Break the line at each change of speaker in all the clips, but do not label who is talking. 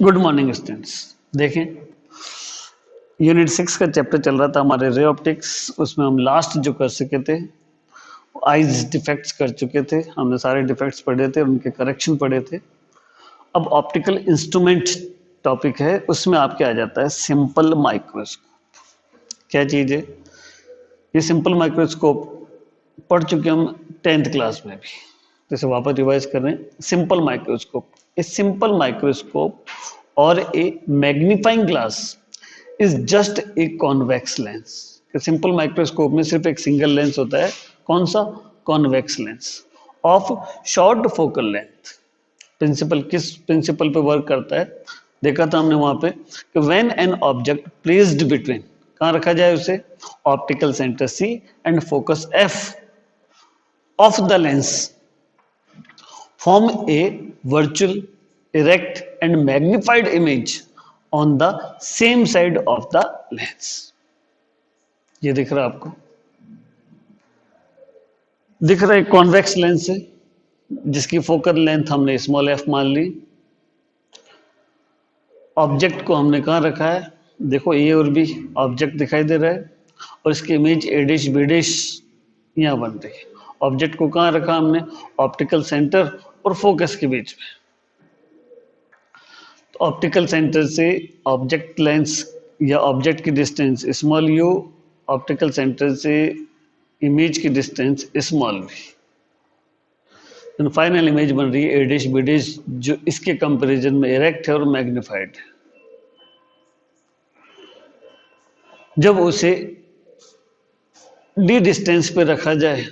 Good morning students. देखें, unit 6 का chapter चल रहा था हमारे रे ऑप्टिक्स। उसमें हम लास्ट जो कर सके थे, आइज डिफेक्ट्स कर चुके थे। हमने सारे डिफेक्ट्स पढ़े थे, उनके करेक्शन पढ़े थे। अब ऑप्टिकल इंस्ट्रूमेंट टॉपिक है, उसमें आपके आ जाता है सिंपल माइक्रोस्कोप। क्या चीज़ है ये? सिंपल माइक्रोस्कोप पढ़ चुके हम 10th क्लास में भी, जैसे वापस रिवाइज कर रहे हैं। Simple microscope, a simple microscope और a magnifying glass is just a convex lens. Simple microscope में सिर्फ एक सिंगल लेंस होता है। कौन सा? Convex lens of short focal length. Principle किस प्रिंसिपल पे वर्क करता है देखा था हमने वहां पे कि when an object placed between, कहाँ रखा जाए उसे? Optical centre C and focus F of the lens, form a virtual, erect and magnified image on the same side of the lens। ये दिख रहा है आपको? दिख रहा है कॉन्वेक्स लेंस है जिसकी फोकल लेंथ हमने स्मॉल एफ मान ली। ऑब्जेक्ट को हमने कहाँ रखा है? देखो ए और बी ऑब्जेक्ट दिखाई दे रहा है और इसकी image A dash B dish यहाँ बन रही है। ऑब्जेक्ट को कहाँ रखा हमने? ऑप्टिकल सेंटर और फोकस के बीच में। तो ऑप्टिकल सेंटर से ऑब्जेक्ट लेंस या ऑब्जेक्ट की distance small u, optical centre से इमेज की distance small v. Final image बन रही है ए डिश बी डिश, जो इसके कंपैरिजन में इरेक्ट है और मैग्नीफाइड है। जब उसे डी डिस्टेंस पे रखा जाए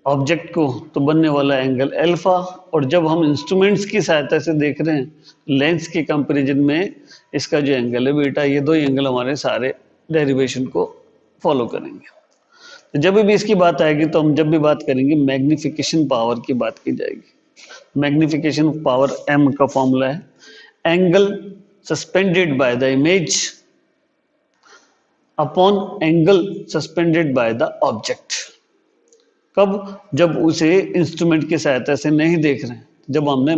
ऑब्जेक्ट को तो बनने वाला एंगल अल्फा, और जब हम इंस्ट्रूमेंट्स की सहायता से देख रहे हैं लेंस के कंपैरिजन में इसका जो एंगल है बीटा, ये दो एंगल हमारे सारे डेरिवेशन को फॉलो करेंगे। तो जब भी इसकी बात आएगी तो हम जब भी बात करेंगे मैग्निफिकेशन पावर की बात की जाएगी। मैग्निफिकेशन पावर m का फॉर्मूला है angle suspended by the image upon angle suspended by the object. कब? जब उसे इंस्ट्रूमेंट की सहायता से नहीं देख रहे हैं। जब हमने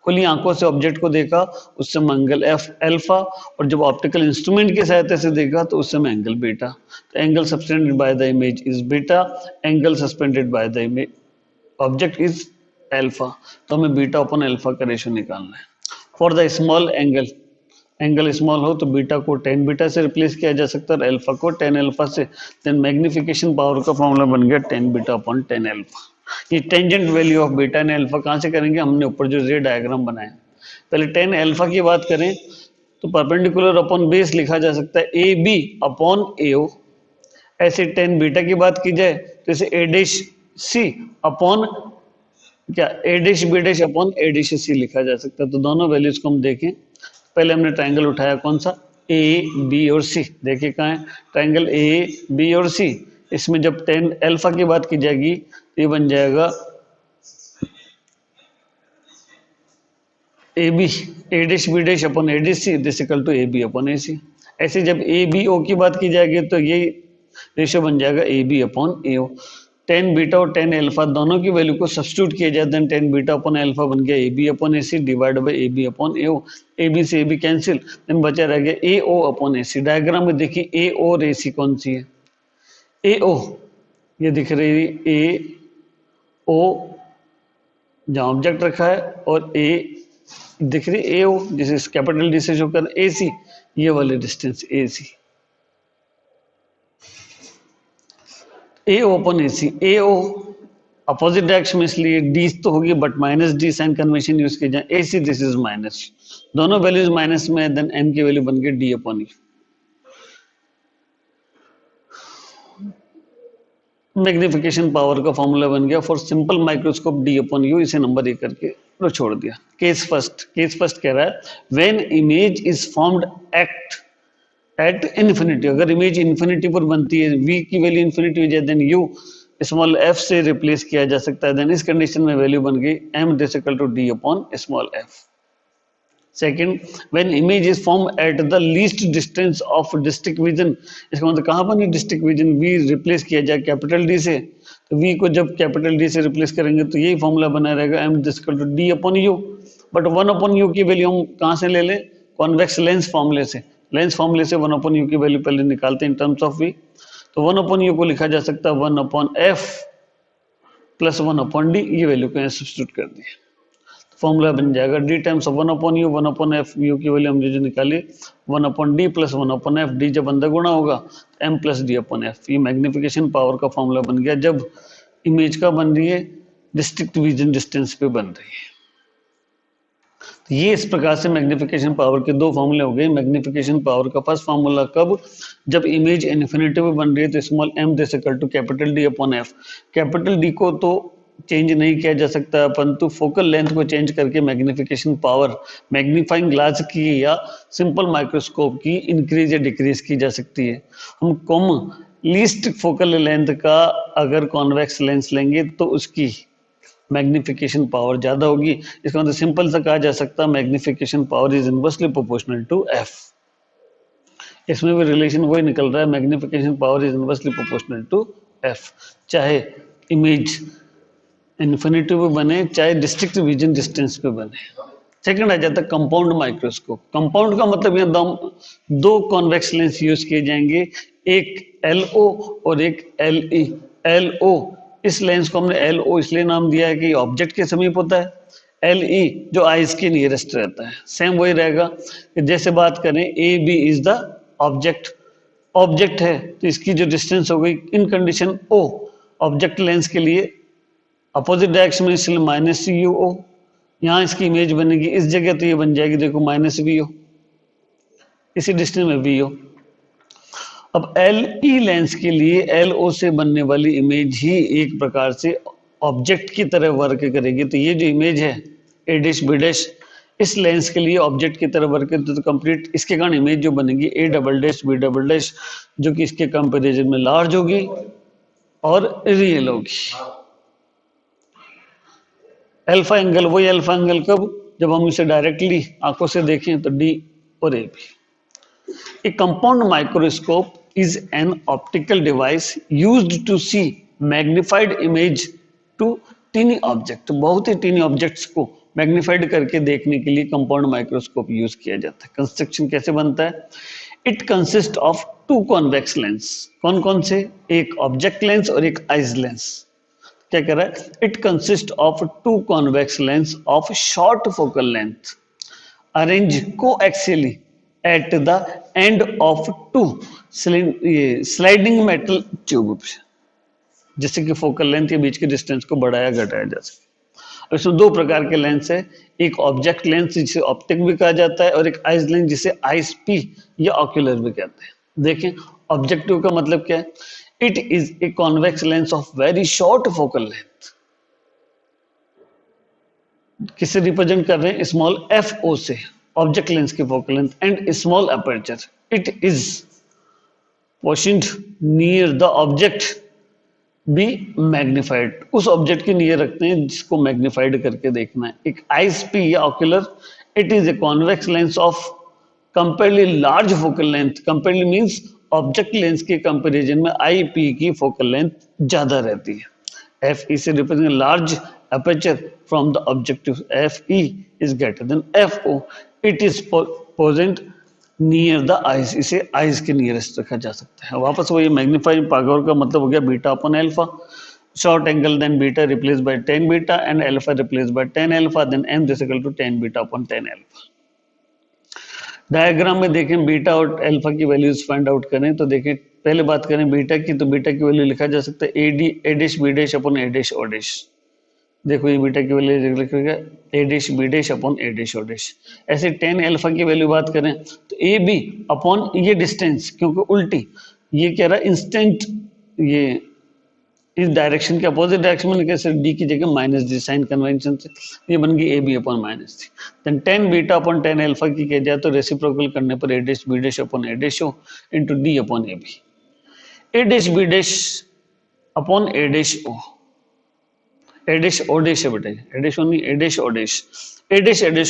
खुली आंखों से ऑब्जेक्ट को देखा उससे एंगल एफ अल्फा, और जब ऑप्टिकल इंस्ट्रूमेंट की सहायता से देखा तो उससे एंगल बीटा। तो angle suspended by the image is beta, angle suspended by the image object is alpha. तो हमें बीटा अपॉन अल्फा का रेशियो निकालना है। For the small angle, angle small हो तो बीटा को 10 बीटा से रिप्लेस किया जा सकता है, अल्फा को 10 अल्फा से। देन मैग्निफिकेशन पावर का फॉर्मूला बन गया 10 बीटा अपॉन 10 अल्फा। ये tangent value of beta and alpha कहाँ से करेंगे? हमने ऊपर जो रे डायग्राम बनाया, पहले 10 अल्फा की बात करें तो परपेंडिकुलर अपॉन बेस लिखा जा सकता है ए बी अपॉन ए ओ। ऐसे 10 बीटा की बात की जाए तो इसे ए डिश सी अपॉन क्या ए dash B dash upon A dash सी लिखा जा सकता है। तो दोनों वैल्यूज को हम देखें, पहले हमने ट्रायंगल उठाया कौन सा? ए बी और सी। देखिए कहाँ है ट्रायंगल ए बी और सी। इसमें जब 10 अल्फा की बात की जाएगी तो ये बन जाएगा A B A dash B dash upon A dash C this equal to A B upon A C. ऐसे जब ए बी ओ की बात की जाएगी तो ये रेशियो बन जाएगा A B upon A O. 10 beta और 10 अल्फा दोनों की वैल्यू को सब्स्टिट्यूट किया जाए, देन 10 बीटा अपॉन अल्फा बन गया A B upon A C divide by A B upon A O. A B से ए बी कैंसिल, देन बचा रह गया ए ओ अपॉन ए सी। डायग्राम में देखिए ए ओ और ए सी कौन सी है? ए ओ ये दिख रही है ए ओ जहाँ ऑब्जेक्ट रखा है, और ए दिख रही ए ओ जिसे कैपिटल डी से शो कर, ए सी ये वाली distance A C. A upon A C, A O opposite direction में इसलिए डी तो होगी but minus D sign convention use किया जाए। A C this is minus, दोनों वैल्यूज माइनस में, देन एम की वैल्यू बन गई D upon E. Magnification power का फॉर्मूला बन गया for simple microscope D upon U. इसे नंबर एक करके छोड़ दिया। केस फर्स्ट कह रहा है when image is formed at infinity. अगर इमेज इन्फिनिटी पर बनती है, v की वैल्यू इन्फिनिटी हो जाए, देन u स्मॉल f से रिप्लेस किया जा सकता है। देन इस कंडीशन में वैल्यू बन गई m this equal to d upon small f। Second, when image is form at the least distance of district vision. इसका मतलब कहाँ बनी डिस्ट्रिक्ट विजन? v रिप्लेस किया जाए कैपिटल d से, तो v को जब कैपिटल d से रिप्लेस करेंगे तो यही फॉर्मूला बना रहेगा m this equal to d upon u। But 1/u की वैल्यू हम कहाँ से ले लें, कॉन्वेक्स लेंस फॉर्मूले से। लेंस फॉर्मूले से 1/u की वैल्यू पहले निकालते हैं इन टर्म्स ऑफ v। तो 1/u को लिखा जा सकता है 1/f प्लस 1/d, ये वैल्यू को सब्स्टिट्यूट कर दिया, फॉर्मूला बन जाएगा d times 1/u 1/f, u की वैल्यू हमने जो निकाली 1/d प्लस 1/f, d जब अंदर गुणा होगा तो m प्लस d/f, ये मैग्निफिकेशन पावर का फॉर्मूला बन गया जब इमेज का बन रही है, डिस्ट्रिक्ट विजन डिस्टेंस पे बन रही है। तो ये इस प्रकार से मैग्निफिकेशन पावर के दो फॉर्मूले हो गए। मैग्निफिकेशन पावर का फर्स्ट फॉर्मूला कब, जब इमेज इन्फिनिटी में बन रही है तो small m this equal to capital D/f। Capital D को तो चेंज नहीं किया जा सकता, परंतु फोकल लेंथ को चेंज करके मैग्निफिकेशन पावर मैग्नीफाइंग ग्लास की या सिंपल माइक्रोस्कोप की इंक्रीज या डिक्रीज की जा सकती है। हम कॉमन लीस्ट फोकल लेंथ का अगर कॉन्वेक्स लेंस लेंगे तो उसकी मैग्निफिकेशन पावर ज्यादा होगी। इसका मतलब सिंपल सा कहा जा सकता है magnification power is inversely proportional to f। इसमें भी रिलेशन वही निकल रहा है, magnification power is inversely proportional to f, चाहे इमेज इन्फिनिटी पे बने चाहे डिस्ट्रिक्ट विजन डिस्टेंस पे बने। सेकंड आ जाता है कंपाउंड माइक्रोस्कोप। कंपाउंड का मतलब यहाँ दो कॉन्वेक्स लेंस यूज किए जाएंगे, एक LO और एक LE। LO, इस लेंस को हमने LO इसलिए नाम दिया है कि ऑब्जेक्ट के समीप होता है। LE जो आइज के नियरेस्ट रहता है। सेम वही रहेगा कि जैसे बात करें AB is the object, object है तो इसकी जो डिस्टेंस हो गई इन कंडीशन O, ऑब्जेक्ट लेंस के लिए अपोजिट डायरेक्शन में इसलिए -CuO। यहाँ इसकी इमेज बनेगी इस जगह तो ये बन जाएगी देखो -VO, इसी डिस्टेंस में VO। अब LE लेंस के लिए LO से बनने वाली इमेज ही एक प्रकार से ऑब्जेक्ट की तरह वर्क करेगी। तो ये जो इमेज है A', B', इस लेंस के लिए ऑब्जेक्ट की तरह वर्क करती तो कंप्लीट इसके कारण इमेज जो बनेगी A', B', जो कि इसके कंपेरिजन में लार्ज होगी और रियल होगी। अल्फा एंगल, वही अल्फा एंगल कब, जब हम इसे डायरेक्टली आंखों से देखें तो D और AB। A compound microscope is an optical device used to see magnified image to teeny object। बहुत ही टीनी ऑब्जेक्ट्स को मैग्नीफाइड करके देखने के लिए कंपाउंड माइक्रोस्कोप यूज किया जाता है। कंस्ट्रक्शन कैसे बनता है, it consist of two convex lens. कौन कौन से, एक ऑब्जेक्ट लेंस और एक आइज लेंस। क्या कह रहा है, it consist of two convex lens of short focal length arrange coaxially at the end of two sliding metal tubes, जिससे कि फोकल लेंथ के बीच के डिस्टेंस को बढ़ाया घटाया जा सके। इसमें दो प्रकार के लेंस है, एक ऑब्जेक्ट लेंस जिसे ऑप्टिक भी कहा जाता है और एक आइज लेंस जिसे आईएसपी या ऑक्यूलर भी कहते हैं। देखें ऑब्जेक्टिव का मतलब क्या है, it is a convex lens of very short focal length. किसे रिप्रेजेंट कर रहे हैं, स्मॉल FO से, ऑब्जेक्ट लेंस की focal length and small aperture. It is positioned near the object be magnified, उस ऑब्जेक्ट के नियर रखते हैं जिसको मैग्नीफाइड करके देखना है। एक आईएसपी या ocular, it is a convex lens of comparably large focal length. Comparably means object lens के कंपैरिजन में आईपी की फोकल लेंथ ज्यादा रहती है। FE से represent large aperture from the objective। FE is greater than FO। It is present near the eyes। इसे eyes के nearest रखा जा सकता है। वापस वही मैग्नीफाइंग पावर का मतलब हो गया beta upon alpha. Short angle then beta replace by 10 beta and alpha replace by 10 alpha then m this equal to 10 beta upon 10 alpha. Diagram में देखें बीटा और अल्फा की वैल्यूज फाइंड आउट करें तो देखें, पहले बात करें बीटा की, तो बीटा की वैल्यू लिखा जा सकता है A' अपन A'। देखो ये बीटा की वैल्यू लिखेगा A' अपन A'। ऐसे 10 अल्फा की वैल्यू बात करें तो AB अपॉन ये डिस्टेंस, क्योंकि उल्टी ये कह रहा है इंस्टेंट, ये इस डायरेक्शन के अपोजिट डायरेक्शन में कैसे D की जगह -d साइन कन्वेंशन से ये बन गई AB upon -d। Then 10 beta upon 10 alpha की किया जाए तो रेसिप्रोकल करने पर A' upon A' into D upon AB। A' upon A', A', है बेटा, A' नहीं A'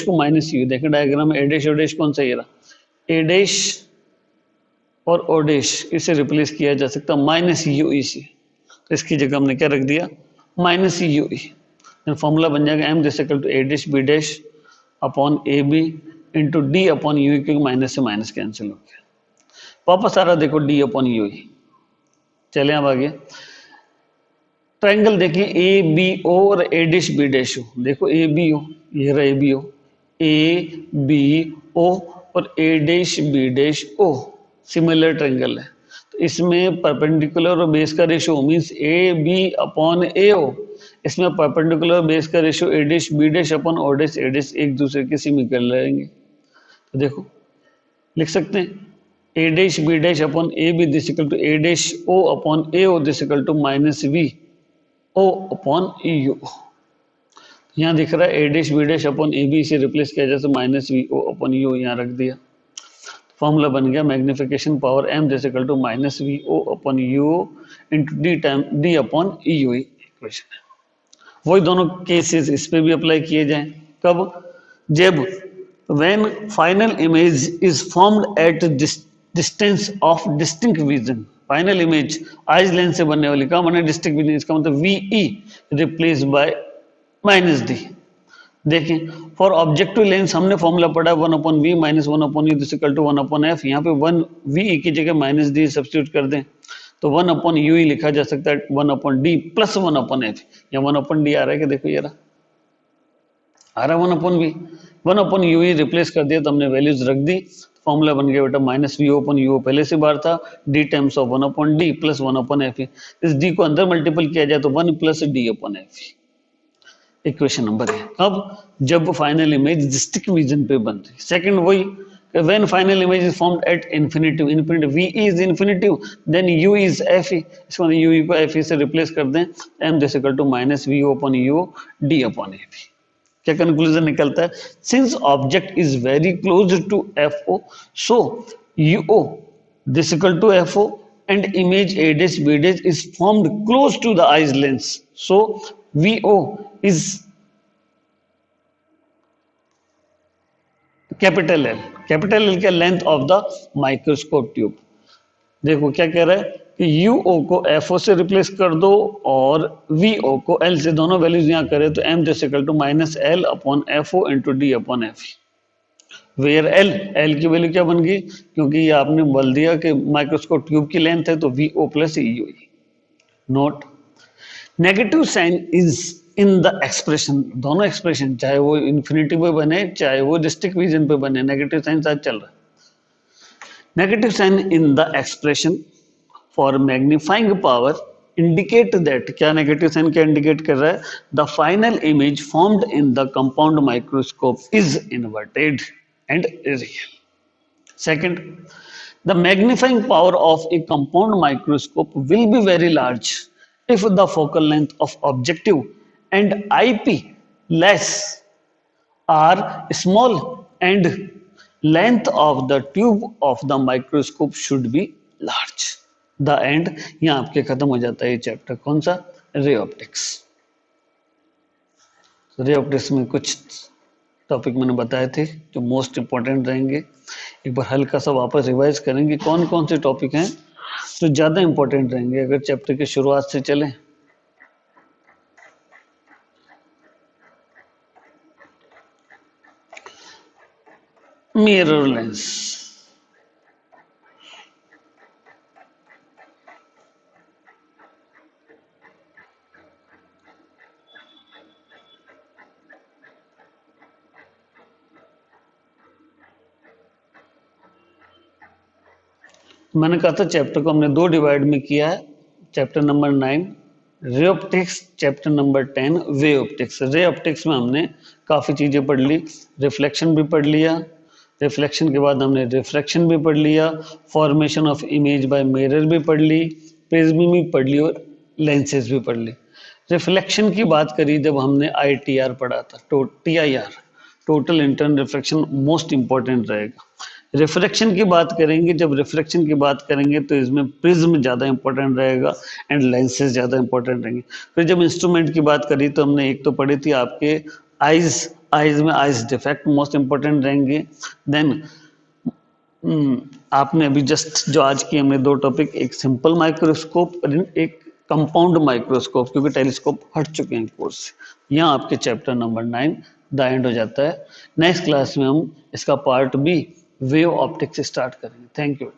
को -u देखें डायग्राम में, A' कौन सा ये रहा, A' और O' इसे रिप्लेस किया जा सकता -ue से, तो इसकी जगह हमने क्या रख दिया -ue। फॉर्मूला बन जाएगा m this equal to A' B' upon A B into D upon U, क्योंकि माइनस से माइनस कैंसिल हो गया। वापस आ रहा देखो डी अपॉन यू ही। चले अब आगे, ट्रायंगल देखिए ए बी ओ और ए डैश बी डैश ओ। देखो ए बी ओ, ये रहा ए B O, A B O और A dash B dash O similar triangle है। तो इसमें परपेंडिकुलर और बेस का ratio means A B upon A O, इसमें परपेंडिकुलर बेस का ratio A dash B dash upon O dash A dash एक दूसरे के सिमिलर रहेंगे। तो देखो लिख सकते हैं A dash B dash upon A B this equal to A dash O upon A O this equal to minus V O upon U. यहाँ दिख रहा है A dash B dash upon A B, से replace किया जाए तो minus V O upon U यहाँ रख दिया। फॉर्मूला बन गया magnification power m this equal to minus V O upon U into D time D upon you equation है। वही दोनों केसेस इस पे भी अप्लाई किए जाएं। कब? जब when final image is formed at distance of distinct vision। Final image eyes lens से बनने वाली कहाँ बने? Distinct vision. इसका मतलब V E replace by minus D. देखें फॉर ऑब्जेक्टिव लेंस हमने फॉर्मूला पढ़ा 1 upon V minus 1 upon U this equal to 1 upon F. यहाँ पे 1 वी की जगह माइनस डी सब्स्टिट्यूट कर दें तो 1 अपॉन यू ही लिखा जा सकता है 1 upon D plus 1 upon F. या 1 अपॉन डी आ रहा है कि देखो ये रहा आ रहा 1 अपॉन वी, 1 अपॉन यू ही रिप्लेस कर दिया तो हमने वैल्यूज रख दी। फॉर्मूला बन गया बेटा माइनस वी अपॉन यू पहले से बार था, D times of 1 upon D plus 1 upon F. इस डी को अंदर मल्टीपल किया जाए तो 1 plus D upon F. Equation number है। अब जब फाइनल इमेज डिस्टिंक्ट विजन पे बन रही। सेकंड वही when final image is formed at infinitive, infinitive v is infinitive then u is fe। इसको u को fe से रिप्लेस कर दें m this equal to minus V upon U D upon F. क्या कंक्लूजन निकलता है? Since object is very close to F O so U O this equal to F O and image A dash B dash is formed close to the eyes lens so V O is capital L. Capital L का length of the microscope tube. देखो क्या कह रहा है कि you ओ को F O से replace कर दो और वी ओ को एल से, दोनों वैल्यूज यहाँ करें तो M this equal to minus L upon F O into D upon F. Where L, L की वैल्यू क्या बन गई? क्योंकि ये आपने बोल दिया कि माइक्रोस्कोप ट्यूब की लेंथ है तो V O plus U. Note negative sign is in the expression. दोनों एक्सप्रेशन चाहे वो इन्फिनिटी पे बने चाहे वो डिस्ट्रिक्ट विजन पे बने, नेगेटिव साइन साथ चल रहा है। Negative sign in the expression for magnifying power indicate that, क्या नेगेटिव साइन क्या इंडिकेट कर रहा है? The final image formed in the compound microscope is inverted and real. Second, the magnifying power of a compound microscope will be very large if the focal length of objective and IP less are small and length of the tube of the microscope should be large। The end। यहाँ आपके खत्म हो जाता है ये chapter. कौन सा? Ray optics. Ray optics में कुछ टॉपिक मैंने बताए थे जो मोस्ट इंपॉर्टेंट रहेंगे। एक बार हल्का सा वापस रिवाइज करेंगे कौन कौन से टॉपिक हैं जो ज़्यादा इंपॉर्टेंट रहेंगे अगर चैप्टर की शुरुआत से चलें। मिरर लेंस, मैंने कहा था चैप्टर को हमने दो डिवाइड में किया है। Chapter number 9 ray optics, chapter number 10 वे ऑप्टिक्स। रे ऑप्टिक्स में हमने काफ़ी चीज़ें पढ़ ली, रिफ्लेक्शन भी पढ़ लिया, रिफ्लेक्शन के बाद हमने रिफ्रैक्शन भी पढ़ लिया, formation of image by mirror भी पढ़ ली, प्रिज्म भी पढ़ ली और लेंसेज भी पढ़ ली। रिफ्लेक्शन की बात करी जब हमने ITR पढ़ा था, TIR total internal reflection most important रहेगा। रिफ्रैक्शन की बात करेंगे, जब रिफ्रैक्शन की बात करेंगे तो इसमें प्रिज्म ज़्यादा इंपॉर्टेंट रहेगा एंड लेंसेज ज़्यादा इंपॉर्टेंट रहेंगे। फिर जब इंस्ट्रूमेंट की बात करी तो हमने एक तो पढ़ी थी आपके आइज में आइज डिफेक्ट मोस्ट इंपॉर्टेंट रहेंगे। देन आपने अभी जस्ट जो आज की हमने दो टॉपिक, एक सिंपल माइक्रोस्कोप और एक कंपाउंड माइक्रोस्कोप, क्योंकि टेलीस्कोप हट चुके हैं कोर्स से। यहाँ आपके चैप्टर नंबर 9 द एंड हो जाता है। नेक्स्ट क्लास में हम इसका part B wave optics start करेंगे। Thank you.